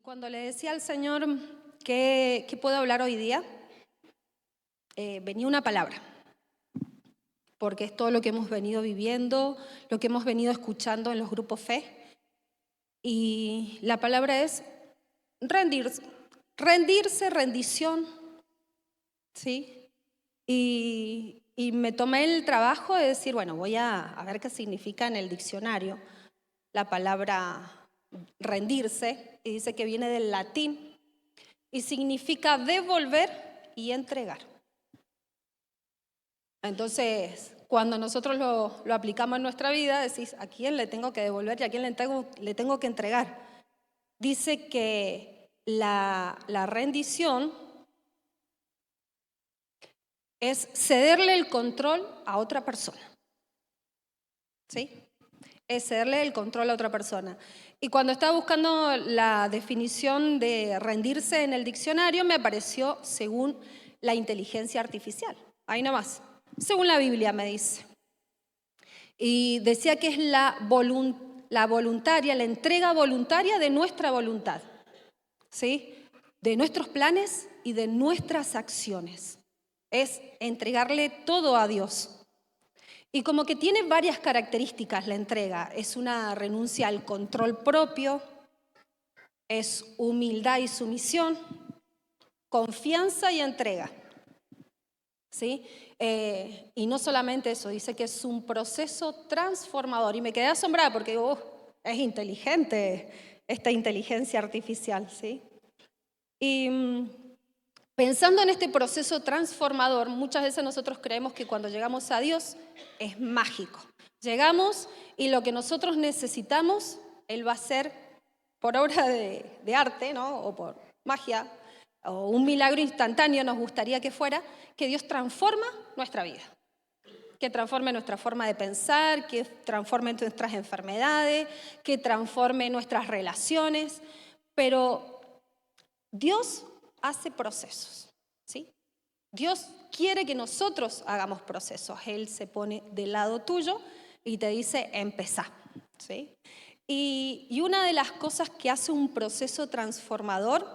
Cuando le decía al Señor que puedo hablar hoy día, venía una palabra, porque es todo lo que hemos venido viviendo, lo que hemos venido escuchando en los grupos fe, y la palabra es rendirse, rendición, ¿sí? Y me tomé el trabajo de decir, bueno, voy a ver qué significa en el diccionario la palabra rendirse, y dice que viene del latín y significa devolver y entregar. Entonces, cuando nosotros lo aplicamos en nuestra vida, decís, ¿a quién le tengo que devolver y a quién le tengo que entregar? Dice que la rendición es cederle el control a otra persona, ¿sí? Es cederle el control a otra persona. Y cuando estaba buscando la definición de rendirse en el diccionario, me apareció según la inteligencia artificial. Ahí nomás. Según la Biblia me dice. Y decía que es la voluntaria, la entrega voluntaria de nuestra voluntad, ¿sí? De nuestros planes y de nuestras acciones. Es entregarle todo a Dios. Y como que tiene varias características la entrega. Es una renuncia al control propio, es humildad y sumisión, confianza y entrega, ¿sí? Y no solamente eso, dice que es un proceso transformador. Y me quedé asombrada porque es inteligente esta inteligencia artificial, ¿sí? Y pensando en este proceso transformador, muchas veces nosotros creemos que cuando llegamos a Dios es mágico. Llegamos y lo que nosotros necesitamos, Él va a hacer por obra de arte, ¿no? O por magia, o un milagro instantáneo, nos gustaría que fuera, que Dios transforma nuestra vida, que transforme nuestra forma de pensar, que transforme nuestras enfermedades, que transforme nuestras relaciones, pero Dios hace procesos, ¿sí? Dios quiere que nosotros hagamos procesos. Él se pone del lado tuyo y te dice, empezá, ¿sí? Y una de las cosas que hace un proceso transformador,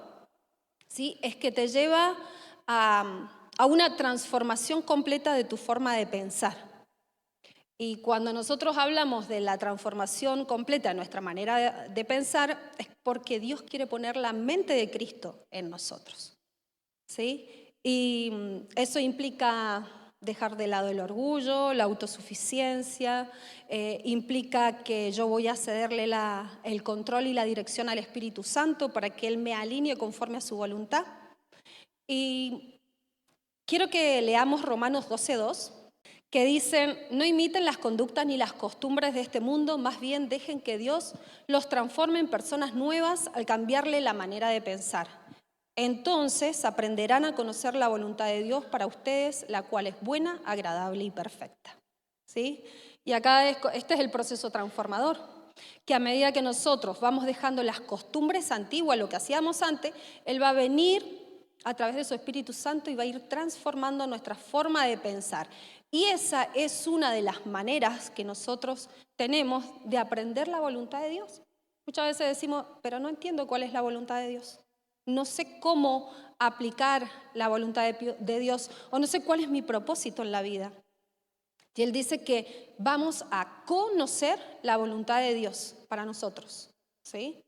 ¿sí? Es que te lleva a una transformación completa de tu forma de pensar. Y cuando nosotros hablamos de la transformación completa de nuestra manera de pensar, es porque Dios quiere poner la mente de Cristo en nosotros, ¿sí? Y eso implica dejar de lado el orgullo, la autosuficiencia, implica que yo voy a cederle el control y la dirección al Espíritu Santo para que Él me alinee conforme a su voluntad. Y quiero que leamos Romanos 12:2, que dicen, no imiten las conductas ni las costumbres de este mundo, más bien dejen que Dios los transforme en personas nuevas al cambiarle la manera de pensar. Entonces aprenderán a conocer la voluntad de Dios para ustedes, la cual es buena, agradable y perfecta, ¿sí? Y acá este es el proceso transformador, que a medida que nosotros vamos dejando las costumbres antiguas, lo que hacíamos antes, Él va a venir a través de su Espíritu Santo y va a ir transformando nuestra forma de pensar. Y esa es una de las maneras que nosotros tenemos de aprender la voluntad de Dios. Muchas veces decimos, pero no entiendo cuál es la voluntad de Dios. No sé cómo aplicar la voluntad de Dios o no sé cuál es mi propósito en la vida. Y Él dice que vamos a conocer la voluntad de Dios para nosotros, ¿sí?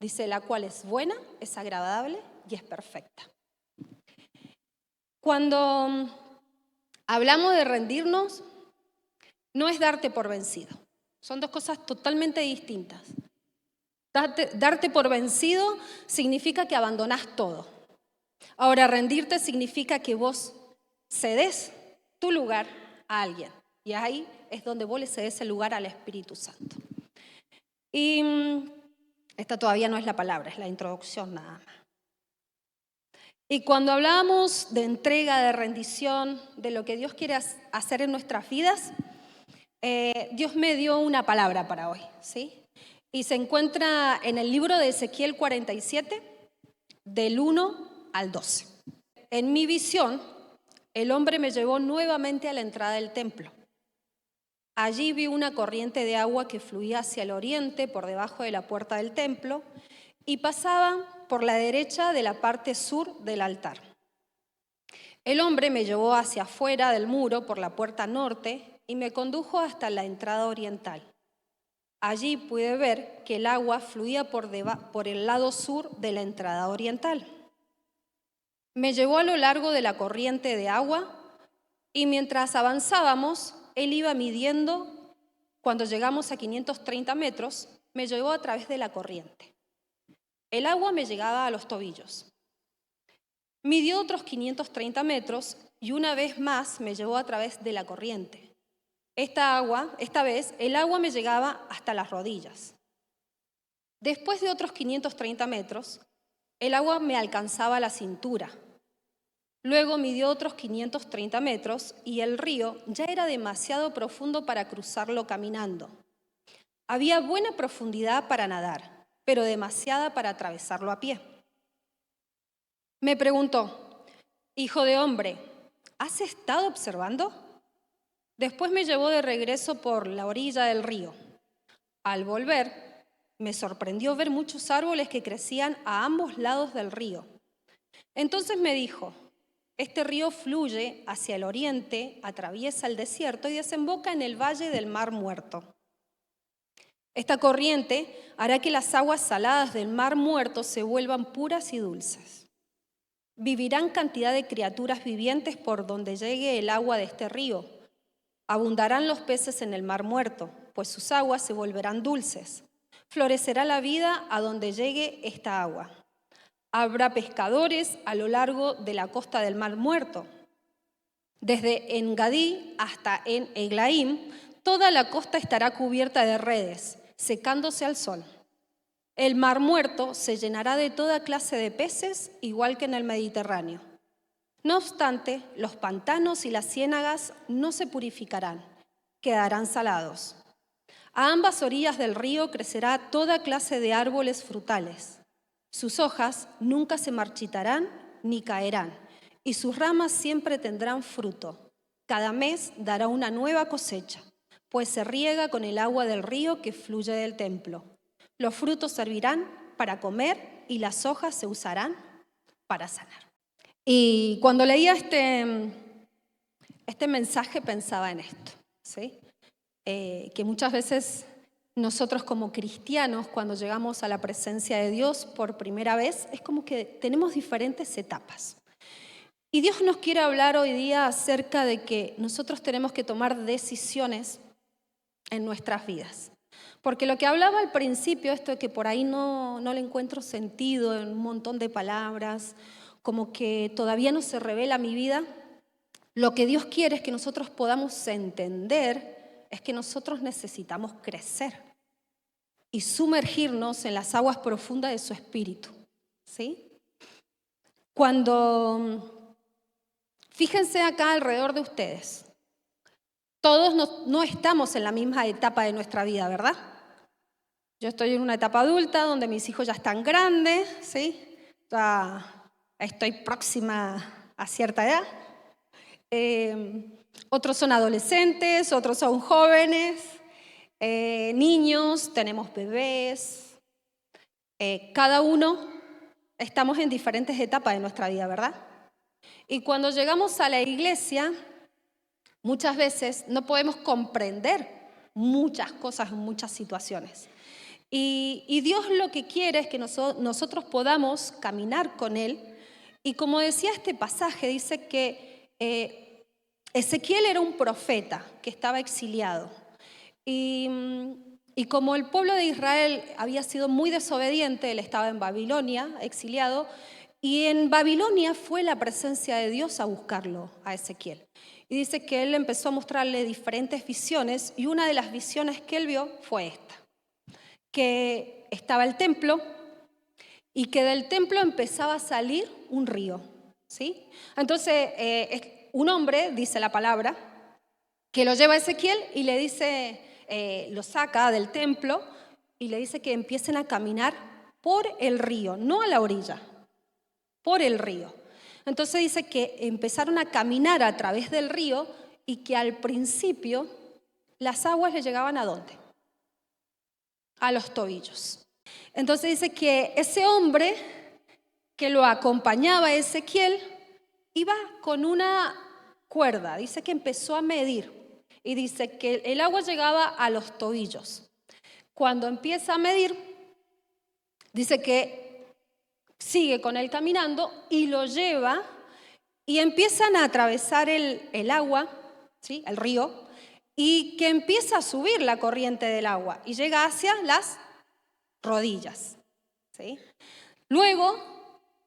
Dice, la cual es buena, es agradable y es perfecta. Cuando hablamos de rendirnos, no es darte por vencido. Son dos cosas totalmente distintas. Darte por vencido significa que abandonás todo. Ahora, rendirte significa que vos cedes tu lugar a alguien. Y ahí es donde vos le cedes el lugar al Espíritu Santo. Y esta todavía no es la palabra, es la introducción nada más. Y cuando hablamos de entrega, de rendición, de lo que Dios quiere hacer en nuestras vidas, Dios me dio una palabra para hoy, ¿sí? Y se encuentra en el libro de Ezequiel 47, del 1 al 12. En mi visión, el hombre me llevó nuevamente a la entrada del templo. Allí vi una corriente de agua que fluía hacia el oriente por debajo de la puerta del templo y pasaban por la derecha de la parte sur del altar. El hombre me llevó hacia afuera del muro por la puerta norte y me condujo hasta la entrada oriental. Allí pude ver que el agua fluía por el lado sur de la entrada oriental. Me llevó a lo largo de la corriente de agua y mientras avanzábamos, él iba midiendo. Cuando llegamos a 530 metros, me llevó a través de la corriente. El agua me llegaba a los tobillos. Midió otros 530 metros y una vez más me llevó a través de la corriente. Esta vez, el agua me llegaba hasta las rodillas. Después de otros 530 metros, el agua me alcanzaba la cintura. Luego midió otros 530 metros y el río ya era demasiado profundo para cruzarlo caminando. Había buena profundidad para nadar, pero demasiada para atravesarlo a pie. Me preguntó: «Hijo de hombre, ¿has estado observando?». Después me llevó de regreso por la orilla del río. Al volver, me sorprendió ver muchos árboles que crecían a ambos lados del río. Entonces me dijo: «Este río fluye hacia el oriente, atraviesa el desierto y desemboca en el valle del Mar Muerto. Esta corriente hará que las aguas saladas del Mar Muerto se vuelvan puras y dulces. Vivirán cantidad de criaturas vivientes por donde llegue el agua de este río. Abundarán los peces en el Mar Muerto, pues sus aguas se volverán dulces. Florecerá la vida a donde llegue esta agua. Habrá pescadores a lo largo de la costa del Mar Muerto. Desde En-Gadí hasta En-Eglaim, toda la costa estará cubierta de redes, secándose al sol. El Mar Muerto se llenará de toda clase de peces, igual que en el Mediterráneo. No obstante, los pantanos y las ciénagas no se purificarán, quedarán salados. A ambas orillas del río crecerá toda clase de árboles frutales. Sus hojas nunca se marchitarán ni caerán, y sus ramas siempre tendrán fruto. Cada mes dará una nueva cosecha, pues se riega con el agua del río que fluye del templo. Los frutos servirán para comer y las hojas se usarán para sanar». Y cuando leía este mensaje pensaba en esto, ¿sí? Que muchas veces nosotros como cristianos, cuando llegamos a la presencia de Dios por primera vez, es como que tenemos diferentes etapas. Y Dios nos quiere hablar hoy día acerca de que nosotros tenemos que tomar decisiones en nuestras vidas. Porque lo que hablaba al principio, esto de que por ahí no le encuentro sentido en un montón de palabras, como que todavía no se revela mi vida, lo que Dios quiere es que nosotros podamos entender, es que nosotros necesitamos crecer y sumergirnos en las aguas profundas de su espíritu, ¿sí? Fíjense acá alrededor de ustedes, todos no estamos en la misma etapa de nuestra vida, ¿verdad? Yo estoy en una etapa adulta donde mis hijos ya están grandes, ¿sí? Ya estoy próxima a cierta edad. Otros son adolescentes, otros son jóvenes, niños, tenemos bebés. Cada uno estamos en diferentes etapas de nuestra vida, ¿verdad? Y cuando llegamos a la iglesia, muchas veces no podemos comprender muchas cosas en muchas situaciones. Y Dios lo que quiere es que nosotros podamos caminar con Él. Y como decía este pasaje, dice que Ezequiel era un profeta que estaba exiliado. Y como el pueblo de Israel había sido muy desobediente, él estaba en Babilonia, exiliado, y en Babilonia fue la presencia de Dios a buscarlo, a Ezequiel. Y dice que él empezó a mostrarle diferentes visiones, y una de las visiones que él vio fue esta, que estaba el templo y que del templo empezaba a salir un río, ¿sí? Entonces, un hombre, dice la palabra, que lo lleva a Ezequiel y le dice, lo saca del templo y le dice que empiecen a caminar por el río, no a la orilla, por el río. Entonces dice que empezaron a caminar a través del río y que al principio las aguas le llegaban ¿a dónde? A los tobillos. Entonces dice que ese hombre que lo acompañaba a Ezequiel iba con una cuerda. Dice que empezó a medir y dice que el agua llegaba a los tobillos. Cuando empieza a medir, dice que sigue con él caminando y lo lleva y empiezan a atravesar el agua, ¿sí? El río, y que empieza a subir la corriente del agua y llega hacia las rodillas, ¿sí? Luego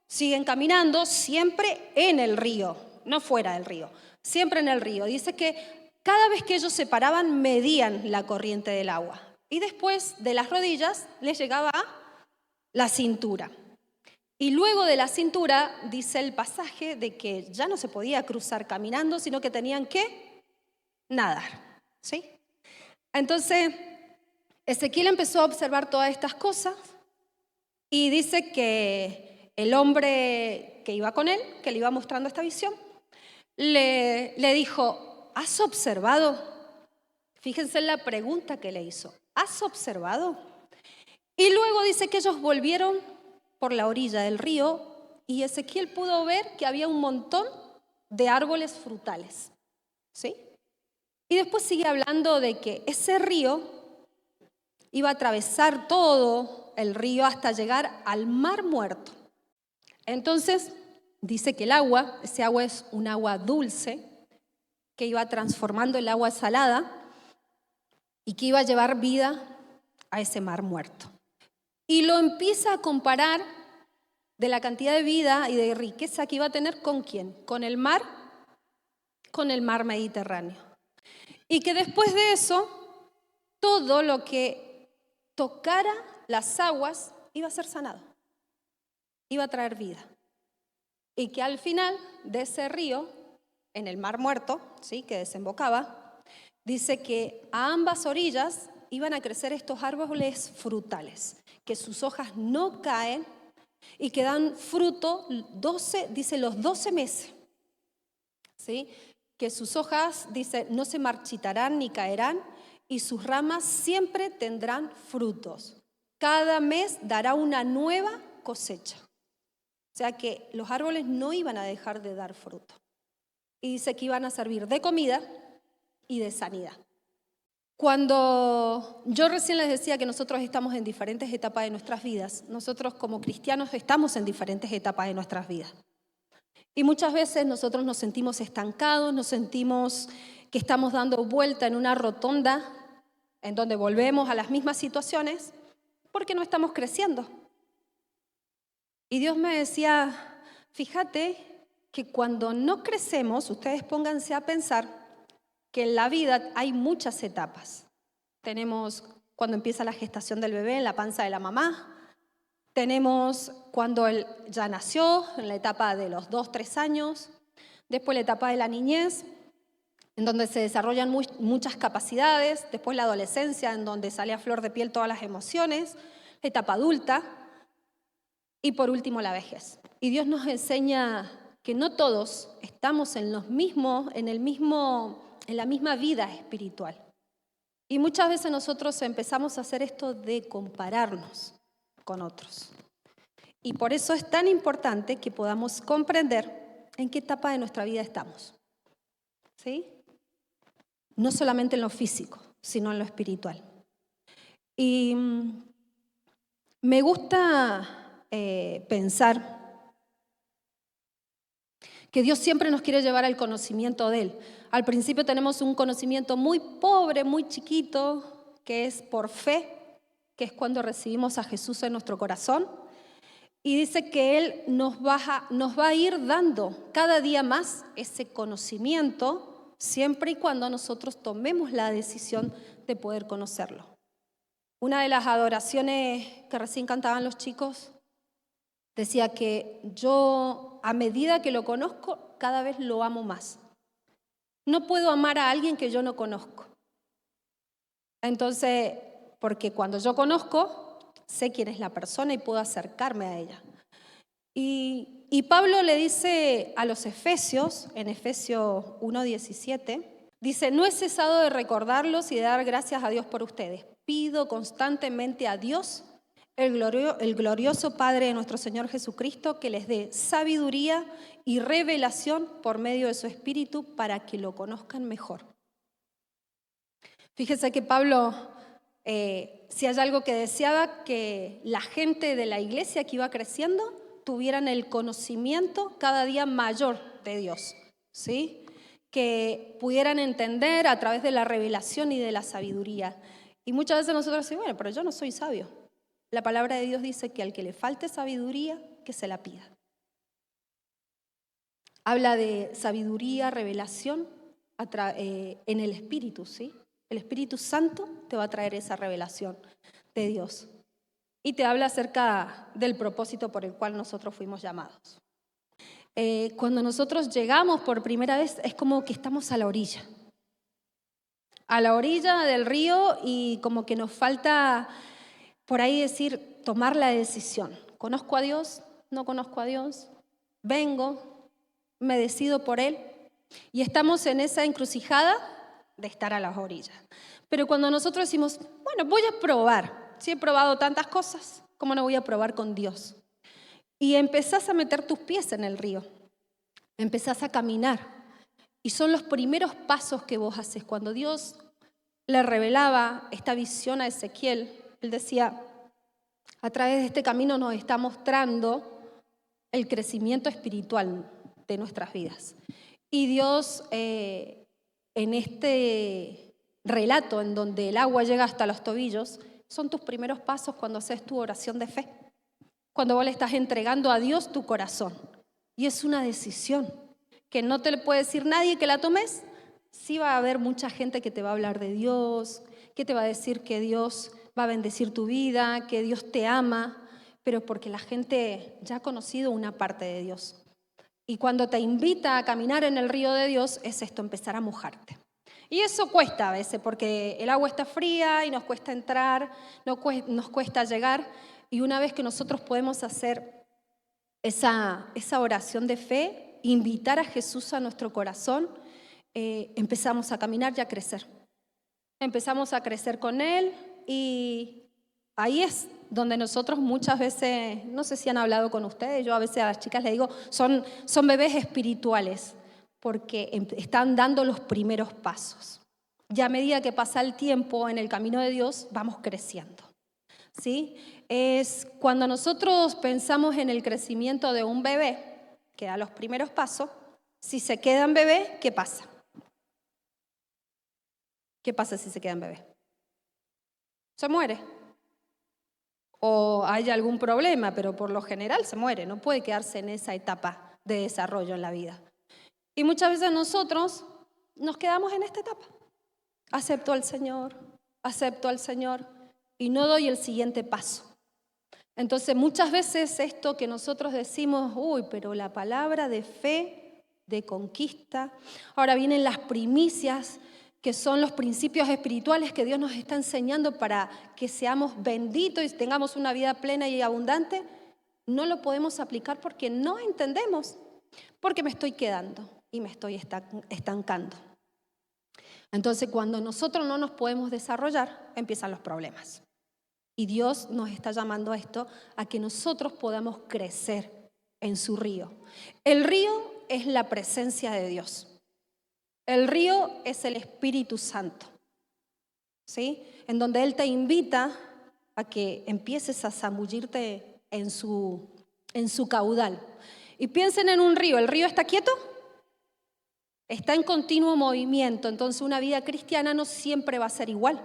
siguen caminando siempre en el río, no fuera del río, siempre en el río. Dice que cada vez que ellos se paraban medían la corriente del agua y después de las rodillas les llegaba a la cintura. Y luego de la cintura dice el pasaje de que ya no se podía cruzar caminando, sino que tenían que nadar, ¿sí? Entonces Ezequiel empezó a observar todas estas cosas y dice que el hombre que iba con él, que le iba mostrando esta visión, le dijo, ¿has observado? Fíjense en la pregunta que le hizo, ¿has observado? Y luego dice que ellos volvieron por la orilla del río y Ezequiel pudo ver que había un montón de árboles frutales, ¿sí? Y después sigue hablando de que ese río iba a atravesar todo el río hasta llegar al Mar Muerto. Entonces dice que el agua, ese agua es un agua dulce, que iba transformando el agua salada y que iba a llevar vida a ese Mar Muerto. Y lo empieza a comparar de la cantidad de vida y de riqueza que iba a tener ¿con quién? Con el mar Mediterráneo. Y que después de eso, todo lo que tocara las aguas iba a ser sanado, iba a traer vida. Y que al final de ese río, en el Mar Muerto, ¿sí? Que desembocaba, dice que a ambas orillas iban a crecer estos árboles frutales, que sus hojas no caen y que dan fruto 12, dice los 12 meses, ¿sí? Que sus hojas, dice, no se marchitarán ni caerán y sus ramas siempre tendrán frutos. Cada mes dará una nueva cosecha. O sea que los árboles no iban a dejar de dar fruto. Y dice que iban a servir de comida y de sanidad. Cuando yo recién les decía que nosotros estamos en diferentes etapas de nuestras vidas, nosotros como cristianos estamos en diferentes etapas de nuestras vidas. Y muchas veces nosotros nos sentimos estancados, nos sentimos que estamos dando vuelta en una rotonda en donde volvemos a las mismas situaciones porque no estamos creciendo. Y Dios me decía, fíjate que cuando no crecemos, ustedes pónganse a pensar que en la vida hay muchas etapas. Tenemos cuando empieza la gestación del bebé en la panza de la mamá, tenemos cuando él ya nació, en la etapa de los 2, 3 años, después la etapa de la niñez, en donde se desarrollan muchas capacidades, después la adolescencia, en donde sale a flor de piel todas las emociones, la etapa adulta y por último la vejez. Y Dios nos enseña que no todos estamos en la misma vida espiritual. Y muchas veces nosotros empezamos a hacer esto de compararnos con otros. Y por eso es tan importante que podamos comprender en qué etapa de nuestra vida estamos. ¿Sí? No solamente en lo físico, sino en lo espiritual. Y me gusta pensar que Dios siempre nos quiere llevar al conocimiento de Él. Al principio tenemos un conocimiento muy pobre, muy chiquito, que es por fe, que es cuando recibimos a Jesús en nuestro corazón. Y dice que Él nos va a ir dando cada día más ese conocimiento, siempre y cuando nosotros tomemos la decisión de poder conocerlo. Una de las adoraciones que recién cantaban los chicos decía que yo, a medida que lo conozco, cada vez lo amo más. No puedo amar a alguien que yo no conozco. Entonces, porque cuando yo conozco, sé quién es la persona y puedo acercarme a ella. Y Pablo le dice a los Efesios, en Efesios 1:17, dice, no he cesado de recordarlos y de dar gracias a Dios por ustedes. Pido constantemente a Dios el glorioso Padre de nuestro Señor Jesucristo, que les dé sabiduría y revelación por medio de su Espíritu para que lo conozcan mejor. Fíjese que Pablo, si hay algo que deseaba, que la gente de la iglesia que iba creciendo tuvieran el conocimiento cada día mayor de Dios, ¿sí? Que pudieran entender a través de la revelación y de la sabiduría. Y muchas veces nosotros decimos, bueno, pero yo no soy sabio. La palabra de Dios dice que al que le falte sabiduría, que se la pida. Habla de sabiduría, revelación en el Espíritu, ¿sí? El Espíritu Santo te va a traer esa revelación de Dios. Y te habla acerca del propósito por el cual nosotros fuimos llamados. Cuando nosotros llegamos por primera vez, es como que estamos a la orilla del río, y como que nos falta por ahí decir, tomar la decisión. ¿Conozco a Dios? ¿No conozco a Dios? ¿Vengo? ¿Me decido por Él? Y estamos en esa encrucijada de estar a las orillas. Pero cuando nosotros decimos, bueno, voy a probar. Si he probado tantas cosas, ¿cómo no voy a probar con Dios? Y empezás a meter tus pies en el río. Empezás a caminar. Y son los primeros pasos que vos haces. Cuando Dios le revelaba esta visión a Ezequiel, él decía, a través de este camino nos está mostrando el crecimiento espiritual de nuestras vidas. Y Dios, en este relato en donde el agua llega hasta los tobillos, son tus primeros pasos cuando haces tu oración de fe. Cuando vos le estás entregando a Dios tu corazón. Y es una decisión que no te le puede decir nadie que la tomes. Sí va a haber mucha gente que te va a hablar de Dios, que te va a decir que Dios va a bendecir tu vida, que Dios te ama, pero porque la gente ya ha conocido una parte de Dios. Y cuando te invita a caminar en el río de Dios, es esto, empezar a mojarte. Y eso cuesta a veces, porque el agua está fría y nos cuesta entrar, nos cuesta llegar. Y una vez que nosotros podemos hacer esa oración de fe, invitar a Jesús a nuestro corazón, empezamos a caminar y a crecer. Empezamos a crecer con Él, y ahí es donde nosotros muchas veces, no sé si han hablado con ustedes, yo a veces a las chicas les digo, son bebés espirituales, porque están dando los primeros pasos. Y a medida que pasa el tiempo en el camino de Dios, vamos creciendo, ¿sí? Es cuando nosotros pensamos en el crecimiento de un bebé, que da los primeros pasos, si se queda en bebé, ¿qué pasa? ¿Qué pasa si se queda en bebé? Se muere. O hay algún problema, pero por lo general se muere, no puede quedarse en esa etapa de desarrollo en la vida. Y muchas veces nosotros nos quedamos en esta etapa. Acepto al Señor, y no doy el siguiente paso. Entonces muchas veces esto que nosotros decimos, pero la palabra de fe, de conquista, ahora vienen las primicias, que son los principios espirituales que Dios nos está enseñando para que seamos benditos y tengamos una vida plena y abundante, no lo podemos aplicar porque no entendemos, porque me estoy quedando y me estoy estancando. Entonces, cuando nosotros no nos podemos desarrollar, empiezan los problemas. Y Dios nos está llamando a esto, a que nosotros podamos crecer en su río. El río es la presencia de Dios. El río es el Espíritu Santo, ¿sí? En donde Él te invita a que empieces a zambullirte en su caudal. Y piensen en un río. ¿El río está quieto? Está en continuo movimiento. Entonces una vida cristiana no siempre va a ser igual.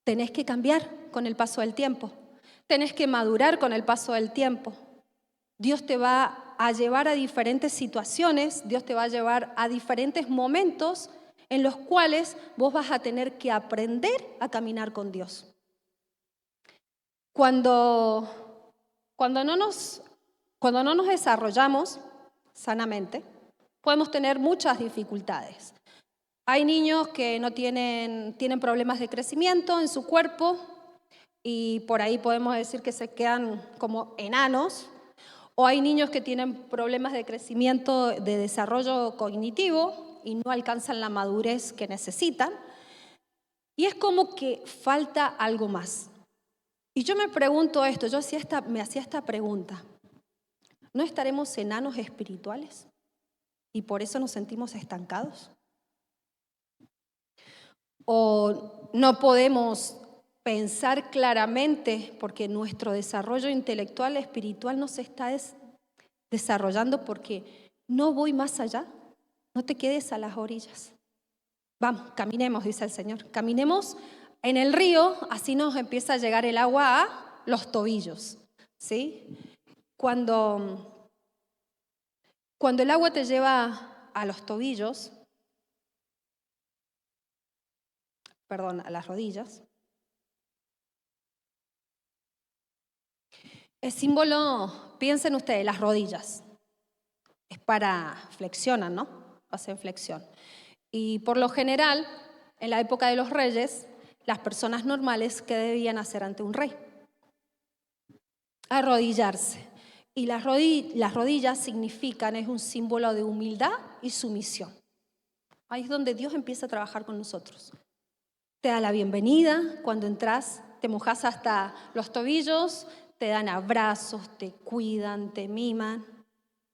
Tenés que cambiar con el paso del tiempo. Tenés que madurar con el paso del tiempo. Dios te va a llevar a diferentes situaciones, Dios te va a llevar a diferentes momentos en los cuales vos vas a tener que aprender a caminar con Dios. Cuando no nos desarrollamos sanamente, podemos tener muchas dificultades. Hay niños que no tienen problemas de crecimiento en su cuerpo, y por ahí podemos decir que se quedan como enanos. O hay niños que tienen problemas de crecimiento, de desarrollo cognitivo, y no alcanzan la madurez que necesitan. Y es como que falta algo más. Y yo me pregunto esto, me hacía esta pregunta. ¿No estaremos enanos espirituales? ¿Y por eso nos sentimos estancados? ¿O no podemos pensar claramente porque nuestro desarrollo intelectual, espiritual no se está desarrollando porque no voy más allá? No te quedes a las orillas. Vamos, caminemos, dice el Señor. Caminemos en el río, así nos empieza a llegar el agua a los tobillos, ¿sí? Cuando el agua te lleva a los tobillos, perdón, a las rodillas, el símbolo, piensen ustedes, las rodillas, es para flexionan, ¿no? Hacen flexión. Y por lo general, en la época de los reyes, las personas normales, ¿qué debían hacer ante un rey? Arrodillarse. Y las rodillas significan, es un símbolo de humildad y sumisión. Ahí es donde Dios empieza a trabajar con nosotros. Te da la bienvenida cuando entras, te mojas hasta los tobillos, te dan abrazos, te cuidan, te miman.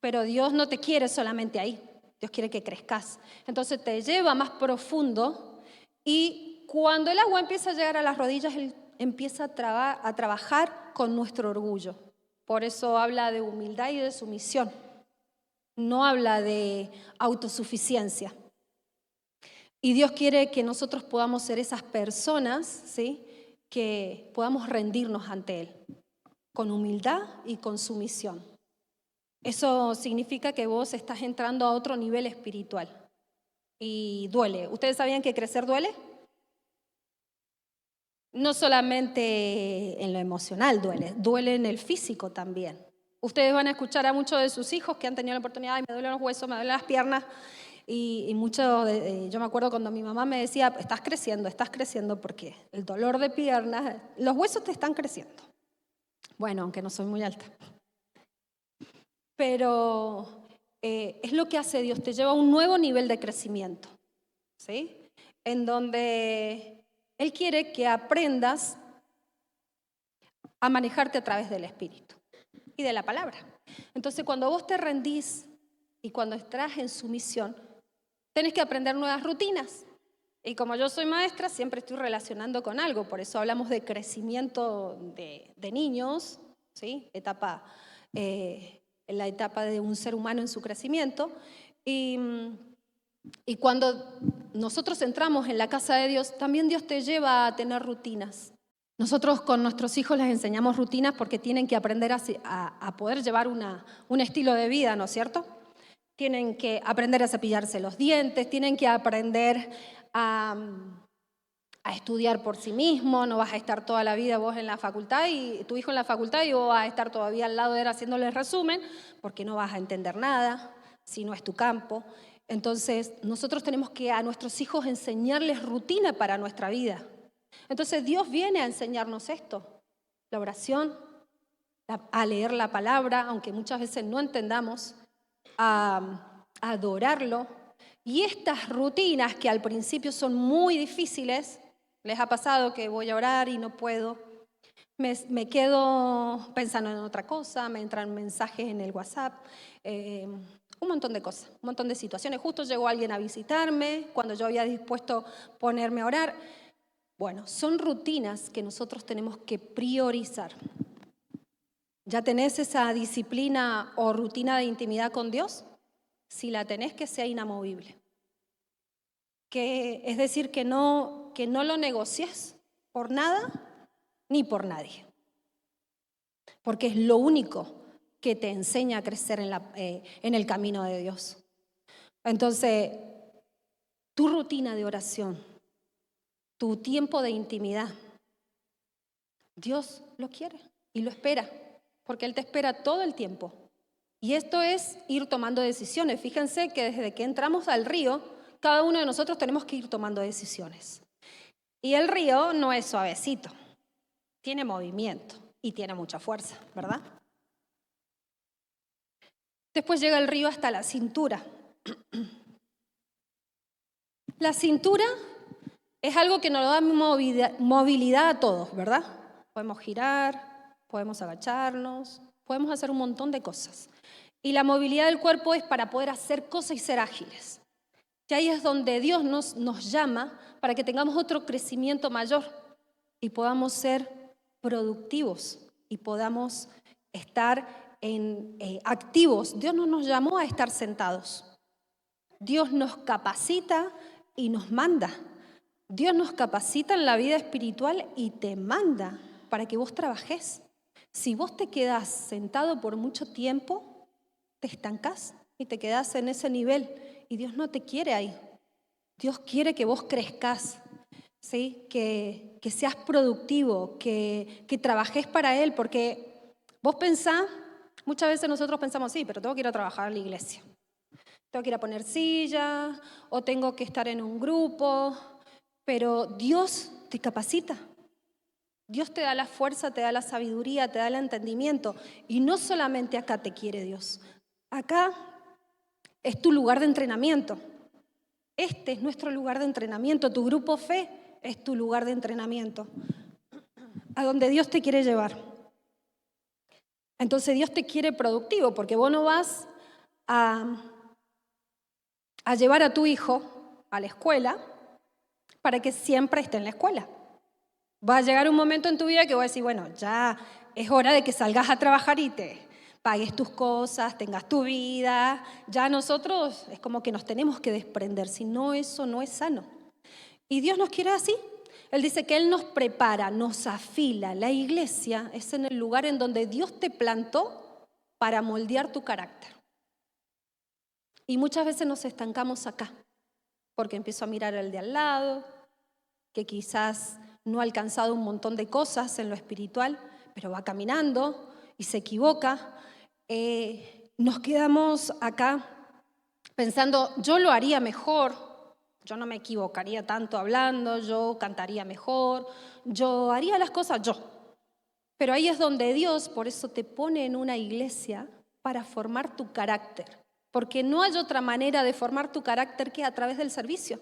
Pero Dios no te quiere solamente ahí, Dios quiere que crezcas. Entonces te lleva más profundo y cuando el agua empieza a llegar a las rodillas, Él empieza a trabajar con nuestro orgullo. Por eso habla de humildad y de sumisión. No habla de autosuficiencia. Y Dios quiere que nosotros podamos ser esas personas, ¿sí?, que podamos rendirnos ante Él, con humildad y con sumisión. Eso significa que vos estás entrando a otro nivel espiritual. Y duele. ¿Ustedes sabían que crecer duele? No solamente en lo emocional duele en el físico también. Ustedes van a escuchar a muchos de sus hijos que han tenido la oportunidad, me duelen los huesos, me duelen las piernas. Y yo me acuerdo cuando mi mamá me decía, estás creciendo, porque el dolor de piernas, los huesos te están creciendo. Bueno, aunque no soy muy alta. Pero es lo que hace Dios, te lleva a un nuevo nivel de crecimiento, ¿sí? En donde Él quiere que aprendas a manejarte a través del Espíritu y de la palabra. Entonces, cuando vos te rendís y cuando estás en sumisión, tenés que aprender nuevas rutinas. Y como yo soy maestra, siempre estoy relacionando con algo. Por eso hablamos de crecimiento de niños, ¿sí? La etapa de un ser humano en su crecimiento. Y cuando nosotros entramos en la casa de Dios, también Dios te lleva a tener rutinas. Nosotros con nuestros hijos les enseñamos rutinas porque tienen que aprender a poder llevar un estilo de vida, ¿no es cierto? Tienen que aprender a cepillarse los dientes, tienen que aprender a estudiar por sí mismo. No vas a estar toda la vida vos en la facultad y tu hijo en la facultad y vos vas a estar todavía al lado de él haciéndole el resumen porque no vas a entender nada si no es tu campo. Entonces nosotros tenemos que a nuestros hijos enseñarles rutina para nuestra vida. Entonces Dios viene a enseñarnos esto, la oración, a leer la palabra, aunque muchas veces no entendamos, a adorarlo. Y estas rutinas que al principio son muy difíciles, ¿les ha pasado que voy a orar y no puedo? Me quedo pensando en otra cosa, me entran mensajes en el WhatsApp, un montón de cosas, un montón de situaciones. Justo llegó alguien a visitarme cuando yo había dispuesto ponerme a orar. Bueno, son rutinas que nosotros tenemos que priorizar. ¿Ya tenés esa disciplina o rutina de intimidad con Dios? Si la tenés, que sea inamovible. Es decir, que no lo negocies por nada ni por nadie. Porque es lo único que te enseña a crecer en el camino de Dios. Entonces, tu rutina de oración, tu tiempo de intimidad, Dios lo quiere y lo espera, porque Él te espera todo el tiempo. Y esto es ir tomando decisiones. Fíjense que desde que entramos al río, cada uno de nosotros tenemos que ir tomando decisiones. Y el río no es suavecito, tiene movimiento y tiene mucha fuerza, ¿verdad? Después llega el río hasta la cintura. La cintura es algo que nos da movilidad a todos, ¿verdad? Podemos girar, podemos agacharnos, podemos hacer un montón de cosas. Y la movilidad del cuerpo es para poder hacer cosas y ser ágiles. Y ahí es donde Dios nos llama para que tengamos otro crecimiento mayor y podamos ser productivos y podamos estar activos. Dios no nos llamó a estar sentados. Dios nos capacita y nos manda. Dios nos capacita en la vida espiritual y te manda para que vos trabajes. Si vos te quedás sentado por mucho tiempo, te estancás y te quedás en ese nivel. Y Dios no te quiere ahí. Dios quiere que vos crezcas, ¿sí? Que seas productivo, que trabajes para Él. Porque vos pensás, muchas veces nosotros pensamos, sí, pero tengo que ir a trabajar a la iglesia. Tengo que ir a poner silla o tengo que estar en un grupo. Pero Dios te capacita. Dios te da la fuerza, te da la sabiduría, te da el entendimiento. Y no solamente acá te quiere Dios. Acá es tu lugar de entrenamiento. Este es nuestro lugar de entrenamiento. Tu grupo fe es tu lugar de entrenamiento. A donde Dios te quiere llevar. Entonces Dios te quiere productivo porque vos no vas a llevar a tu hijo a la escuela para que siempre esté en la escuela. Va a llegar un momento en tu vida que vas a decir, bueno, ya es hora de que salgas a trabajar y te pagues tus cosas, tengas tu vida. Ya nosotros es como que nos tenemos que desprender, si no, eso no es sano. Y Dios nos quiere así. Él dice que Él nos prepara, nos afila. La iglesia es en el lugar en donde Dios te plantó para moldear tu carácter. Y muchas veces nos estancamos acá, porque empiezo a mirar al de al lado, que quizás no ha alcanzado un montón de cosas en lo espiritual, pero va caminando y se equivoca. Nos quedamos acá pensando, yo lo haría mejor, yo no me equivocaría tanto hablando, yo cantaría mejor, yo haría las cosas yo. Pero ahí es donde Dios, por eso te pone en una iglesia para formar tu carácter, porque no hay otra manera de formar tu carácter que a través del servicio.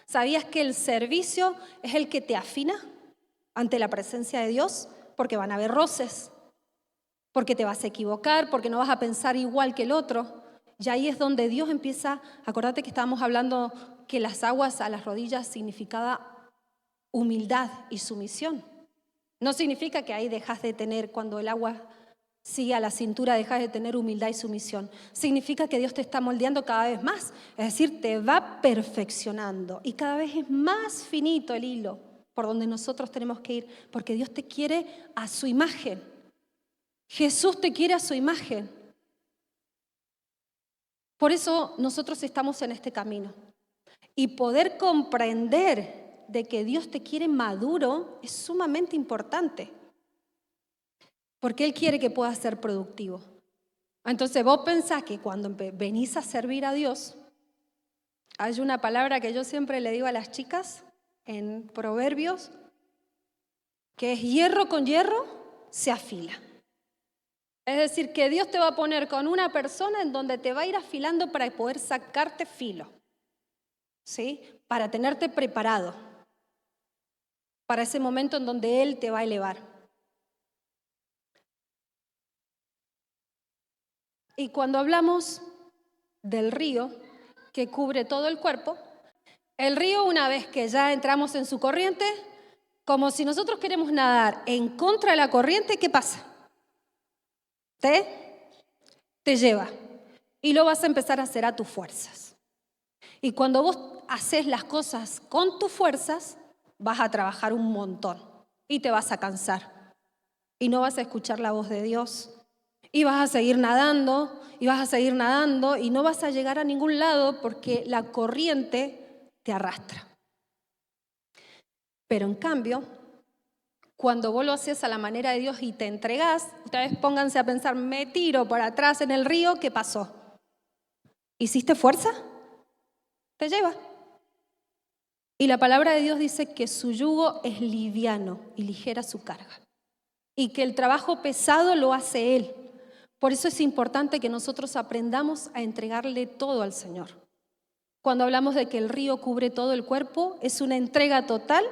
¿Sabías que el servicio es el que te afina ante la presencia de Dios? Porque van a haber roces, porque te vas a equivocar, porque no vas a pensar igual que el otro. Y ahí es donde Dios empieza, acordate que estábamos hablando que las aguas a las rodillas significaba humildad y sumisión. No significa que ahí dejas de tener, cuando el agua sigue a la cintura, dejas de tener humildad y sumisión. Significa que Dios te está moldeando cada vez más, es decir, te va perfeccionando y cada vez es más finito el hilo por donde nosotros tenemos que ir, porque Dios te quiere a su imagen. Jesús te quiere a su imagen. Por eso nosotros estamos en este camino. Y poder comprender de que Dios te quiere maduro es sumamente importante. Porque Él quiere que puedas ser productivo. Entonces vos pensás que cuando venís a servir a Dios, hay una palabra que yo siempre le digo a las chicas en Proverbios, que es hierro con hierro se afila. Es decir, que Dios te va a poner con una persona en donde te va a ir afilando para poder sacarte filo, ¿sí? Para tenerte preparado para ese momento en donde Él te va a elevar. Y cuando hablamos del río que cubre todo el cuerpo, el río, una vez que ya entramos en su corriente, como si nosotros queremos nadar en contra de la corriente, ¿qué pasa? Te lleva y lo vas a empezar a hacer a tus fuerzas. Y cuando vos haces las cosas con tus fuerzas, vas a trabajar un montón y te vas a cansar y no vas a escuchar la voz de Dios y vas a seguir nadando y vas a seguir nadando y no vas a llegar a ningún lado porque la corriente te arrastra. Pero en cambio, cuando vos lo haces a la manera de Dios y te entregás, ustedes pónganse a pensar, me tiro para atrás en el río, ¿qué pasó? ¿Hiciste fuerza? Te lleva. Y la palabra de Dios dice que su yugo es liviano y ligera su carga. Y que el trabajo pesado lo hace Él. Por eso es importante que nosotros aprendamos a entregarle todo al Señor. Cuando hablamos de que el río cubre todo el cuerpo, es una entrega total.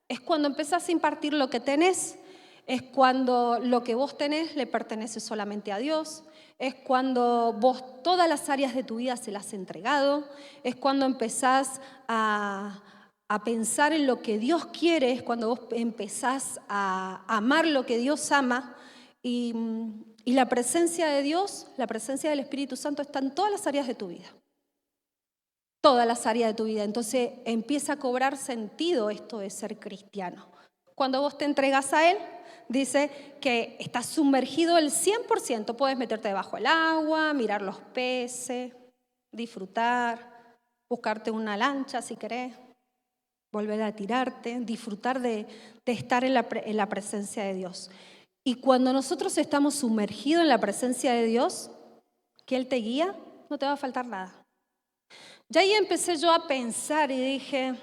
Es cuando empezás a impartir lo que tenés, Es cuando lo que vos tenés le pertenece solamente a Dios. Es cuando vos todas las áreas de tu vida se las has entregado. Es cuando empezás a pensar en lo que Dios quiere. Es cuando vos empezás a amar lo que Dios ama. Y la presencia de Dios, la presencia del Espíritu Santo está en todas las áreas de tu vida. Todas las áreas de tu vida. Entonces empieza a cobrar sentido esto de ser cristiano. Cuando vos te entregas a Él, dice que estás sumergido el 100%. Puedes meterte debajo del agua, mirar los peces, disfrutar, buscarte una lancha si querés, volver a tirarte, disfrutar de estar en la presencia de Dios. Y cuando nosotros estamos sumergidos en la presencia de Dios, que Él te guía, no te va a faltar nada. Ya ahí empecé yo a pensar y dije,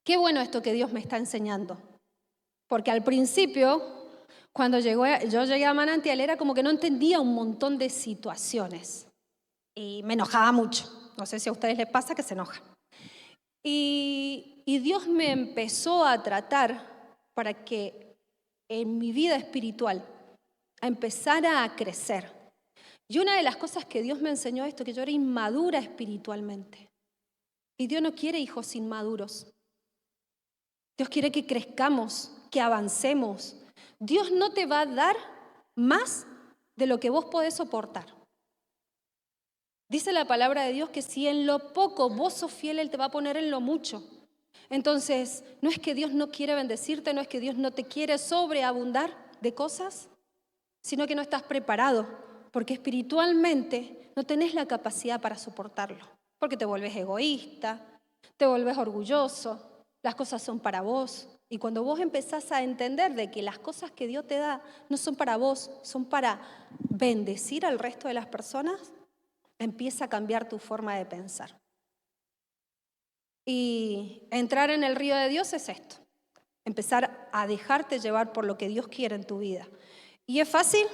qué bueno esto que Dios me está enseñando. Porque al principio, cuando yo llegué a Manantial, era como que no entendía un montón de situaciones. Y me enojaba mucho. No sé si a ustedes les pasa que se enojan. Y Dios me empezó a tratar para que en mi vida espiritual empezara a crecer. Y una de las cosas que Dios me enseñó esto, que yo era inmadura espiritualmente. Y Dios no quiere hijos inmaduros. Dios quiere que crezcamos, que avancemos. Dios no te va a dar más de lo que vos podés soportar. Dice la palabra de Dios que si en lo poco vos sos fiel, Él te va a poner en lo mucho. Entonces, no es que Dios no quiere bendecirte, no es que Dios no te quiere sobreabundar de cosas, sino que no estás preparado, porque espiritualmente no tenés la capacidad para soportarlo, porque te vuelves egoísta, te vuelves orgulloso, las cosas son para vos. Y cuando vos empezás a entender de que las cosas que Dios te da no son para vos, son para bendecir al resto de las personas, empieza a cambiar tu forma de pensar. Y entrar en el río de Dios es esto, empezar a dejarte llevar por lo que Dios quiere en tu vida. ¿Y es fácil?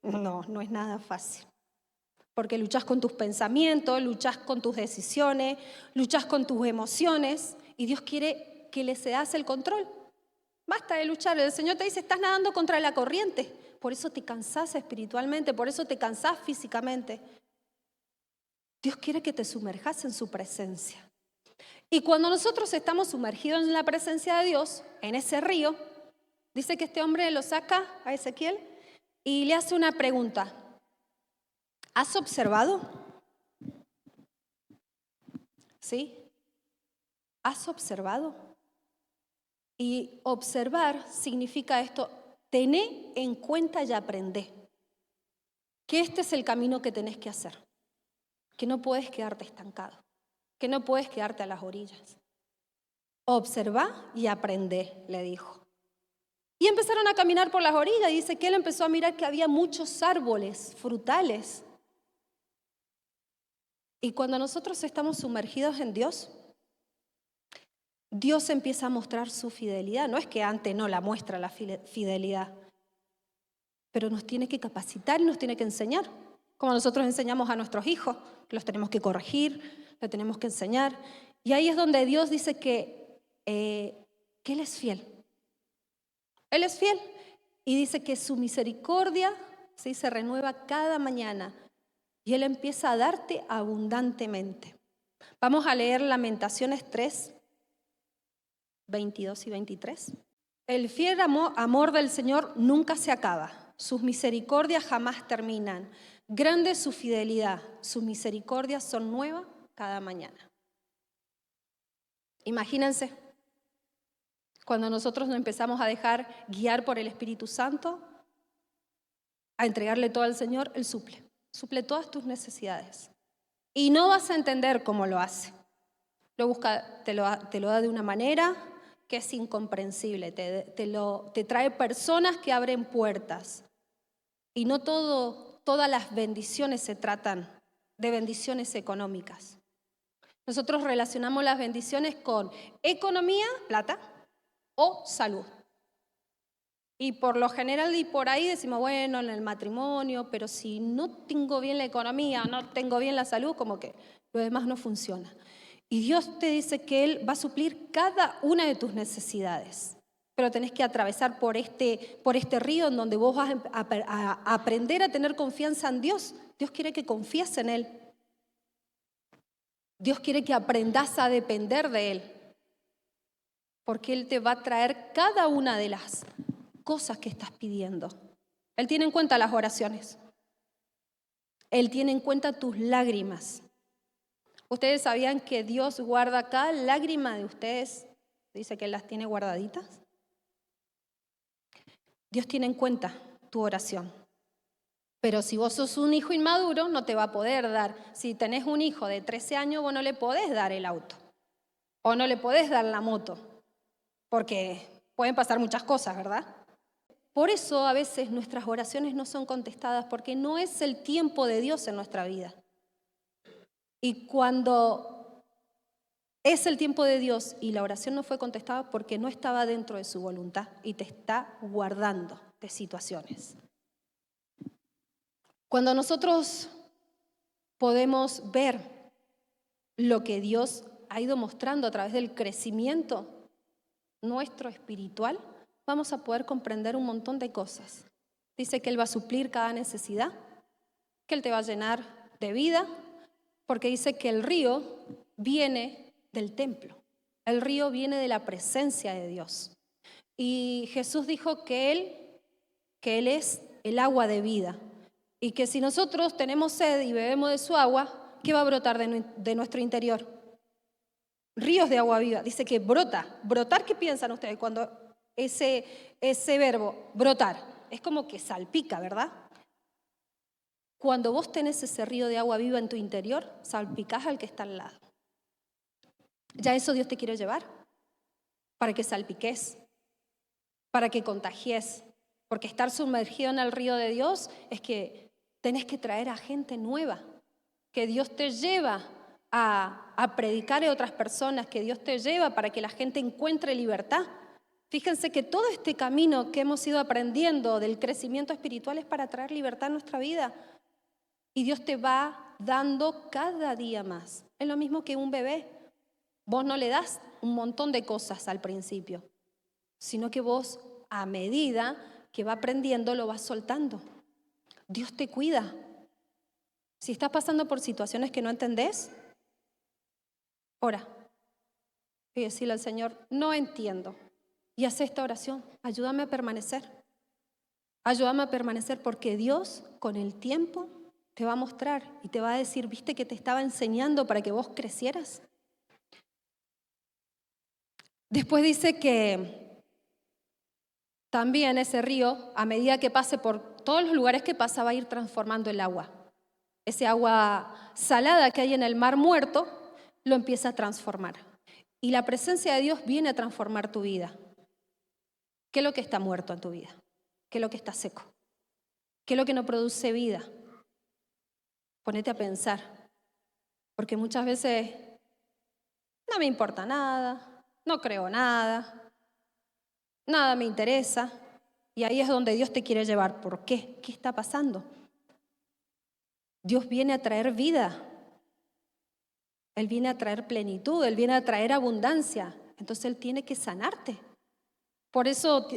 No, no es nada fácil. Porque luchas con tus pensamientos, luchas con tus decisiones, luchas con tus emociones y Dios quiere que le cedas el control. Basta de luchar. El Señor te dice, estás nadando contra la corriente. Por eso te cansás espiritualmente, por eso te cansás físicamente. Dios quiere que te sumerjas en su presencia. Y cuando nosotros estamos sumergidos en la presencia de Dios, en ese río, dice que este hombre lo saca a Ezequiel y le hace una pregunta. ¿Has observado? ¿Sí? ¿Has observado? Y observar significa esto, tené en cuenta y aprendé. Que este es el camino que tenés que hacer. Que no puedes quedarte estancado. Que no puedes quedarte a las orillas. Observa y aprendé, le dijo. Y empezaron a caminar por las orillas y dice que él empezó a mirar que había muchos árboles frutales. Y cuando nosotros estamos sumergidos en Dios, Dios empieza a mostrar su fidelidad. No es que antes no la muestra la fidelidad, pero nos tiene que capacitar y nos tiene que enseñar. Como nosotros enseñamos a nuestros hijos, los tenemos que corregir, los tenemos que enseñar. Y ahí es donde Dios dice que Él es fiel. Él es fiel. Y dice que su misericordia ¿sí? se renueva cada mañana. Y Él empieza a darte abundantemente. Vamos a leer Lamentaciones 3, 22 y 23. El fiel amor del Señor nunca se acaba. Sus misericordias jamás terminan. Grande es su fidelidad. Sus misericordias son nuevas cada mañana. Imagínense, cuando nosotros nos empezamos a dejar guiar por el Espíritu Santo, a entregarle todo al Señor, Él suple. Suple todas tus necesidades. Y no vas a entender cómo lo hace. Te lo da de una manera que es incomprensible. Te trae personas que abren puertas. Y no todas las bendiciones se tratan de bendiciones económicas. Nosotros relacionamos las bendiciones con economía, plata, o salud. Y por lo general y por ahí decimos, bueno, en el matrimonio, pero si no tengo bien la economía, no tengo bien la salud, como que lo demás no funciona. Y Dios te dice que Él va a suplir cada una de tus necesidades. pero tenés que atravesar por este río en donde vos vas a aprender a tener confianza en Dios. Dios quiere que confíes en Él. Dios quiere que aprendas a depender de Él, porque Él te va a traer cada una de las cosas que estás pidiendo. Él tiene en cuenta las oraciones. Él tiene en cuenta tus lágrimas. ¿Ustedes sabían que Dios guarda cada lágrima de ustedes? Dice que Él las tiene guardaditas. Dios tiene en cuenta tu oración. Pero si vos sos un hijo inmaduro, no te va a poder dar. Si tenés un hijo de 13 años, vos no le podés dar el auto. O no le podés dar la moto. Porque pueden pasar muchas cosas, ¿verdad? Por eso a veces nuestras oraciones no son contestadas, porque no es el tiempo de Dios en nuestra vida. Y cuando es el tiempo de Dios y la oración no fue contestada, porque no estaba dentro de su voluntad y te está guardando de situaciones. Cuando nosotros podemos ver lo que Dios ha ido mostrando a través del crecimiento nuestro espiritual, vamos a poder comprender un montón de cosas. Dice que Él va a suplir cada necesidad, que Él te va a llenar de vida, porque dice que el río viene del templo. El río viene de la presencia de Dios. Y Jesús dijo que Él es el agua de vida. Y que si nosotros tenemos sed y bebemos de su agua, ¿qué va a brotar de nuestro interior? Ríos de agua viva. Dice que brota. ¿Brotar qué piensan ustedes cuando ese verbo, brotar? Es como que salpica, ¿verdad? Cuando vos tenés ese río de agua viva en tu interior, salpicás al que está al lado. Ya eso Dios te quiere llevar, para que salpiques, para que contagies. Porque estar sumergido en el río de Dios es que tenés que traer a gente nueva, que Dios te lleva a predicar a otras personas, que Dios te lleva para que la gente encuentre libertad. Fíjense que todo este camino que hemos ido aprendiendo del crecimiento espiritual es para traer libertad a nuestra vida. Y Dios te va dando cada día más. Es lo mismo que un bebé. Vos no le das un montón de cosas al principio, sino que vos, a medida que va aprendiendo, lo vas soltando. Dios te cuida. Si estás pasando por situaciones que no entendés, ora y decirle al Señor, no entiendo. Y haz esta oración, ayúdame a permanecer. Ayúdame a permanecer, porque Dios con el tiempo te va a mostrar y te va a decir, ¿viste que te estaba enseñando para que vos crecieras? Después dice que también ese río, a medida que pase por todos los lugares que pasa, va a ir transformando el agua. Ese agua salada que hay en el mar muerto, lo empieza a transformar. Y la presencia de Dios viene a transformar tu vida. ¿Qué es lo que está muerto en tu vida? ¿Qué es lo que está seco? ¿Qué es lo que no produce vida? Ponete a pensar, porque muchas veces no me importa nada, no creo nada, nada me interesa, y ahí es donde Dios te quiere llevar. ¿Por qué? ¿Qué está pasando? Dios viene a traer vida, Él viene a traer plenitud, Él viene a traer abundancia, entonces Él tiene que sanarte. Por eso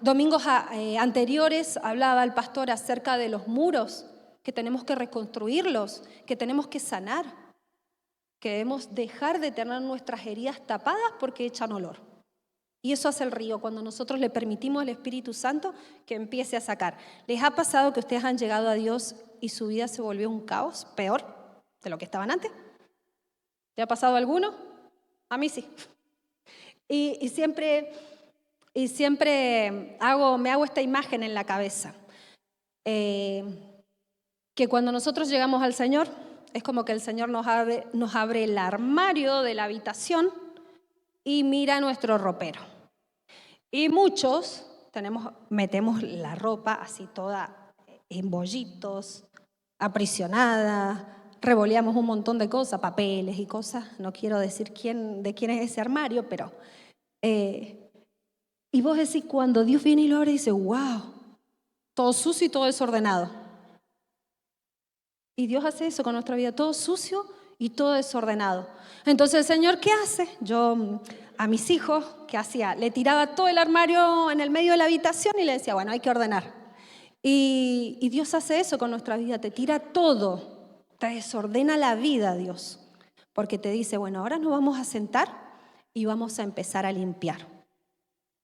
domingos anteriores hablaba el pastor acerca de los muros, que tenemos que reconstruirlos, que tenemos que sanar, que debemos dejar de tener nuestras heridas tapadas porque echan olor. Y eso hace el río, cuando nosotros le permitimos al Espíritu Santo que empiece a sacar. ¿Les ha pasado que ustedes han llegado a Dios y su vida se volvió un caos, peor de lo que estaban antes? ¿Te ha pasado a alguno? A mí sí. Y siempre me hago esta imagen en la cabeza. Que cuando nosotros llegamos al Señor, es como que el Señor nos abre el armario de la habitación y mira nuestro ropero. Y muchos metemos la ropa así toda en bollitos, aprisionada, revoleamos un montón de cosas, papeles y cosas. No quiero decir de quién es ese armario, pero... y vos decís, cuando Dios viene y lo abre, dice, wow, todo sucio y todo desordenado. Y Dios hace eso con nuestra vida, todo sucio y todo desordenado. Entonces el Señor, ¿qué hace? Yo a mis hijos, ¿qué hacía? Le tiraba todo el armario en el medio de la habitación y le decía, bueno, hay que ordenar. Y Dios hace eso con nuestra vida, te tira todo, te desordena la vida, Dios. Porque te dice, bueno, ahora nos vamos a sentar y vamos a empezar a limpiar.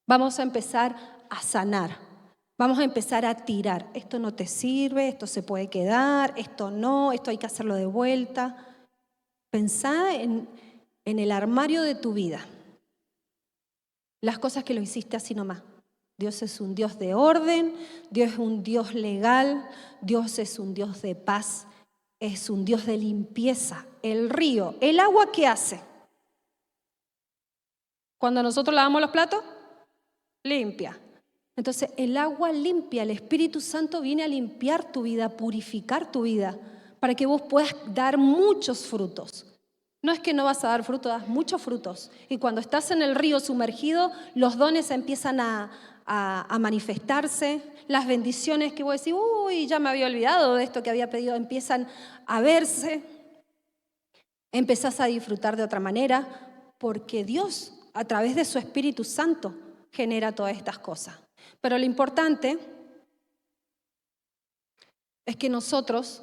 Vamos a empezar a sanar. Vamos a empezar a tirar. Esto no te sirve, esto se puede quedar, esto no, esto hay que hacerlo de vuelta. Pensá en el armario de tu vida. Las cosas que lo hiciste así nomás. Dios es un Dios de orden, Dios es un Dios legal, Dios es un Dios de paz, es un Dios de limpieza. El río, el agua, ¿qué hace? Cuando nosotros lavamos los platos, limpia. Entonces el agua limpia, el Espíritu Santo viene a limpiar tu vida, a purificar tu vida, para que vos puedas dar muchos frutos. No es que no vas a dar frutos, das muchos frutos. Y cuando estás en el río sumergido, los dones empiezan a manifestarse, las bendiciones que vos decís, uy, ya me había olvidado de esto que había pedido, empiezan a verse, empezás a disfrutar de otra manera, porque Dios, a través de su Espíritu Santo, genera todas estas cosas. Pero lo importante es que nosotros,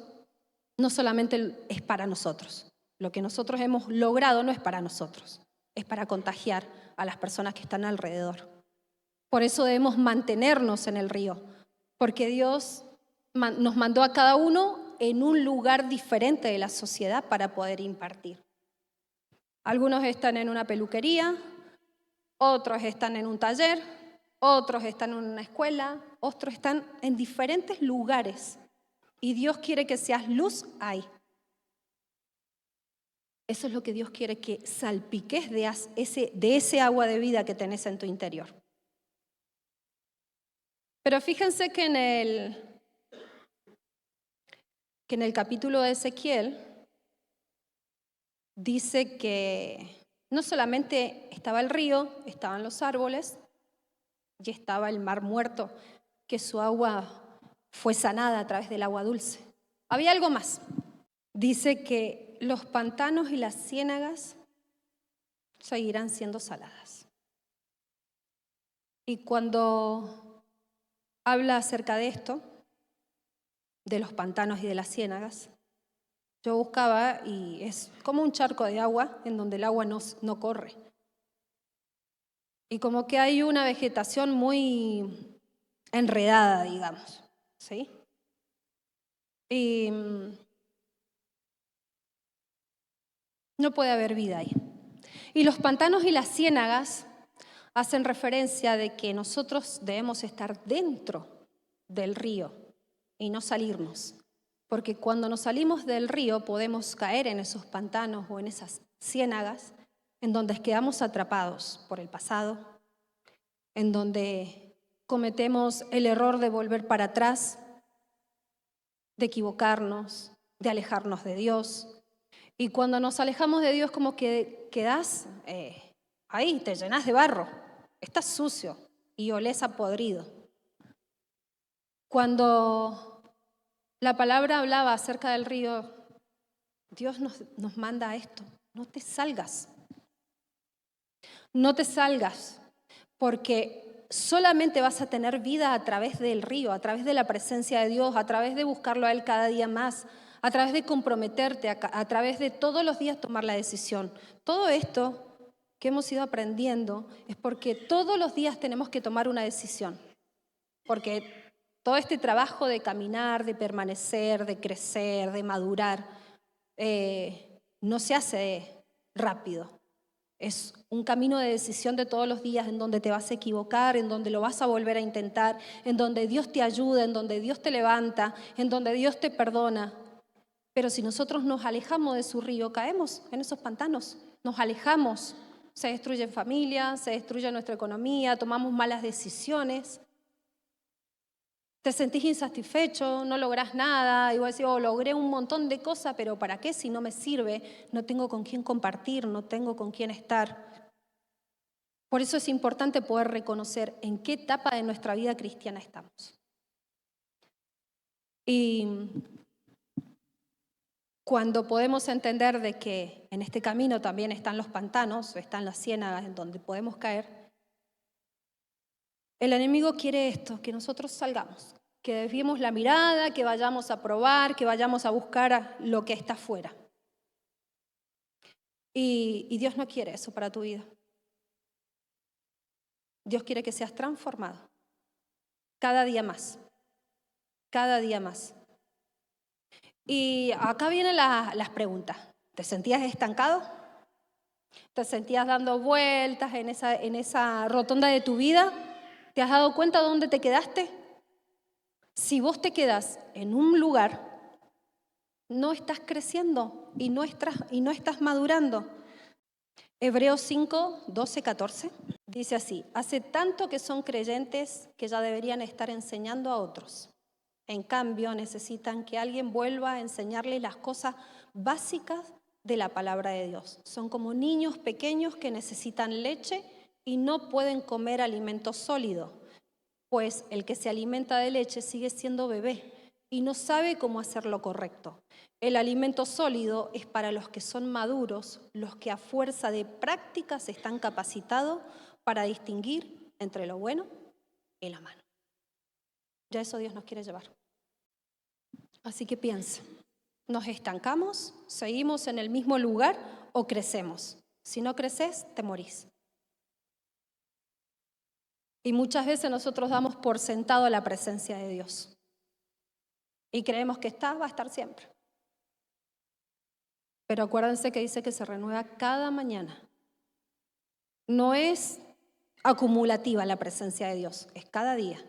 no solamente es para nosotros, lo que nosotros hemos logrado no es para nosotros, es para contagiar a las personas que están alrededor. Por eso debemos mantenernos en el río, porque Dios nos mandó a cada uno en un lugar diferente de la sociedad para poder impartir. Algunos están en una peluquería, otros están en un taller, otros están en una escuela, otros están en diferentes lugares. Y Dios quiere que seas luz ahí. Eso es lo que Dios quiere, que salpiques de ese agua de vida que tenés en tu interior. Pero fíjense que en el capítulo de Ezequiel dice que no solamente estaba el río, estaban los árboles y estaba el mar muerto, que su agua fue sanada a través del agua dulce. Había algo más. Dice que los pantanos y las ciénagas seguirán siendo saladas. Y cuando habla acerca de esto, de los pantanos y de las ciénagas, yo buscaba y es como un charco de agua en donde el agua no corre. Y como que hay una vegetación muy enredada, digamos, ¿sí? Y no puede haber vida ahí. Y los pantanos y las ciénagas hacen referencia de que nosotros debemos estar dentro del río y no salirnos. Porque cuando nos salimos del río podemos caer en esos pantanos o en esas ciénagas en donde quedamos atrapados por el pasado, en donde cometemos el error de volver para atrás, de equivocarnos, de alejarnos de Dios. Y cuando nos alejamos de Dios como que quedás ahí, te llenás de barro, estás sucio y olés a podrido. Cuando la palabra hablaba acerca del río, Dios nos manda a esto, no te salgas. No te salgas, porque solamente vas a tener vida a través del río, a través de la presencia de Dios, a través de buscarlo a Él cada día más, a través de comprometerte, a través de todos los días tomar la decisión. Todo esto que hemos ido aprendiendo es porque todos los días tenemos que tomar una decisión, porque todo este trabajo de caminar, de permanecer, de crecer, de madurar, no se hace rápido. Es un camino de decisión de todos los días en donde te vas a equivocar, en donde lo vas a volver a intentar, en donde Dios te ayuda, en donde Dios te levanta, en donde Dios te perdona. Pero si nosotros nos alejamos de su río, caemos en esos pantanos, nos alejamos, se destruyen familias, se destruye nuestra economía, tomamos malas decisiones. Te sentís insatisfecho, no lográs nada, y vos decís, logré un montón de cosas, pero ¿para qué si no me sirve? No tengo con quién compartir, no tengo con quién estar. Por eso es importante poder reconocer en qué etapa de nuestra vida cristiana estamos. Y Cuando podemos entender de que en este camino también están los pantanos, están las ciénagas en donde podemos caer, el enemigo quiere esto, que nosotros salgamos, que desviemos la mirada, que vayamos a probar, que vayamos a buscar lo que está afuera. Y Dios no quiere eso para tu vida. Dios quiere que seas transformado cada día más, cada día más. Y acá vienen las preguntas. ¿Te sentías estancado? ¿Te sentías dando vueltas en esa rotonda de tu vida? ¿Te has dado cuenta de dónde te quedaste? Si vos te quedas en un lugar, no estás creciendo y no estás madurando. Hebreos 5, 12, 14 dice así: hace tanto que son creyentes que ya deberían estar enseñando a otros. En cambio, necesitan que alguien vuelva a enseñarles las cosas básicas de la palabra de Dios. Son como niños pequeños que necesitan leche y no pueden comer alimento sólido, pues el que se alimenta de leche sigue siendo bebé y no sabe cómo hacer lo correcto. El alimento sólido es para los que son maduros, los que a fuerza de prácticas están capacitados para distinguir entre lo bueno y lo malo. Ya eso Dios nos quiere llevar. Así que piensa, ¿nos estancamos? ¿Seguimos en el mismo lugar o crecemos? Si no creces, te morís. Y muchas veces nosotros damos por sentado la presencia de Dios. Y creemos que va a estar siempre. Pero acuérdense que dice que se renueva cada mañana. No es acumulativa la presencia de Dios, es cada día.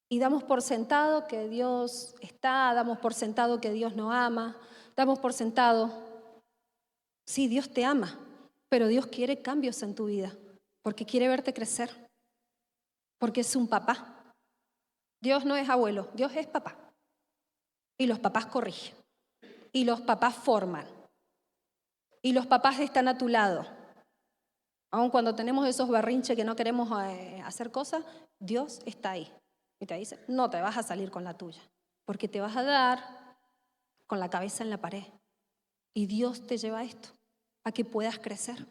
Y damos por sentado que Dios está, damos por sentado que Dios nos ama, damos por sentado, sí, Dios te ama, pero Dios quiere cambios en tu vida, porque quiere verte crecer, porque es un papá. Dios no es abuelo, Dios es papá. Y los papás corrigen, y los papás forman, y los papás están a tu lado. Aun cuando tenemos esos berrinches que no queremos hacer cosas, Dios está ahí. Y te dice, no te vas a salir con la tuya, porque te vas a dar con la cabeza en la pared. Y Dios te lleva a esto, a que puedas crecer.